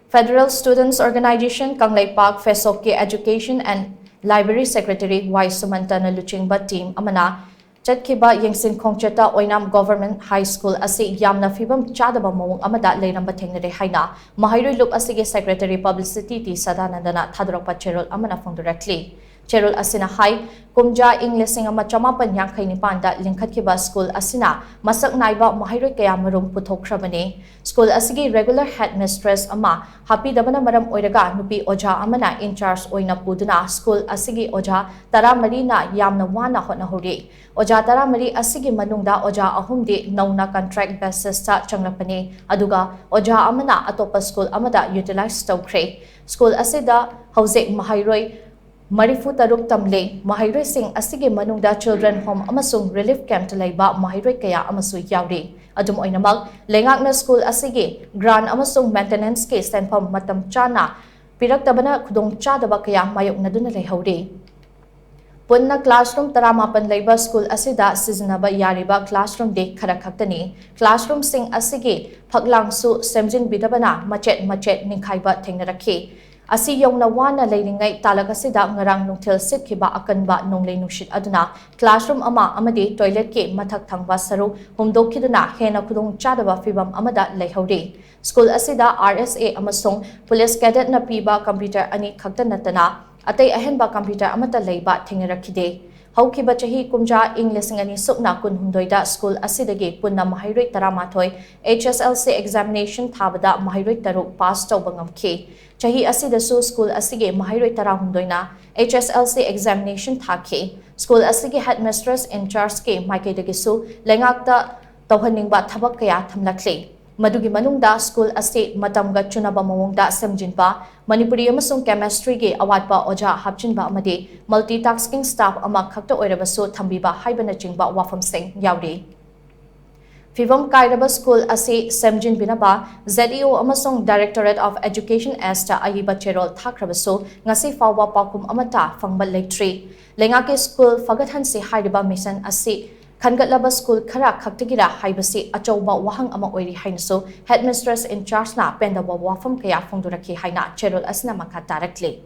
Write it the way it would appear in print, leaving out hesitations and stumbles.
Federal Students Organization Kangleipak FESOK ke Education and Library Secretary Sumanta na luchingba team amana chatkhiba yengshin khongchat Oinam Government High School Asi Yamna Phivam Chadaba Maong Amada leiramba thengnare haina maheiroi lup asigi Secretary Publicity T Sadananda na thadorakpa cherol amana phongdorakli. Cherol asina hai kumja Englishing ama chamapan yankhaini panda lingkhatkiba school asina masak naiba maheiroi kaya marum puthokhrabani. School asigi regular headmistress ama happy dabana maram oiraga nupi oja amana in charge oina puduna school asigi oja taramari na yamna wana hotnahuri. Oja taramari asigi manungda oja ahumdi nauna contract basis ta changlapani aduga oja amana atopa school amada utilize tawkhre. School asida hauzik maheiroi Marifu taruk tamle maheiroi sing asigi manungda children home amasung relief camp talaiba maheiroi kaya amasu yauri. Adum oinamak lengakna school asigi grant amasung maintenance ke senpam matam chana piraktabana khudong chadaba kaya mayok naduna leihori. Punna classroom taramapan laiba school asida sizinaba yariba classroom de kharakhaktani. Classroom sing asigi phaklangsu semjin bidabana machet ningkhaiba thengnaraki. Asi Yamna wana leiringai talagasida ngarang nungthil sitkhiba akanba nonglei nushit aduna classroom ama amadi toilet ke mathak thangba saru humdokhiduna hena khudong chadaba Phivam amada leihori. School asida RSA amasung police cadet na piba computer ani khakta natana atay ahenba computer amata leiba thengnarakhide. Haukiba chahi kumja English ngani sukna kun hundoida school asidagi punna maheiroi taramathoi HSLC examination thabada maheiroi taruk pass tawba ngamkhi. Chahi asidasu school asige maheiroi tara hundoina HSLC examination thakhi. School asige headmistress in charge ke maikaidagisu lengakta tawhaningba thabak kaya thamlakli. Madugi manungda school ase matamga Chadaba Maongda semjinpa Manipuri amasung chemistry ge awatpa oja hapchinba amadi multitasking staff ama khakta oirabasu thambiba haibana chingba wafam sing yauri. Phivam Kairaba School ase semjin binaba ZEO amasung Directorate of Education Esta ayiba cherol thakrabasu ngasi fawba pakum amata fangba leitri. Lengake school fagathan se haiba mission ase Kangleipak school khara khaktagira haibasi achauba wahang ama oiri hainaso headmistress in charge na pendaba wafam kaya phongdorakli haina cherol asna makha tarakli.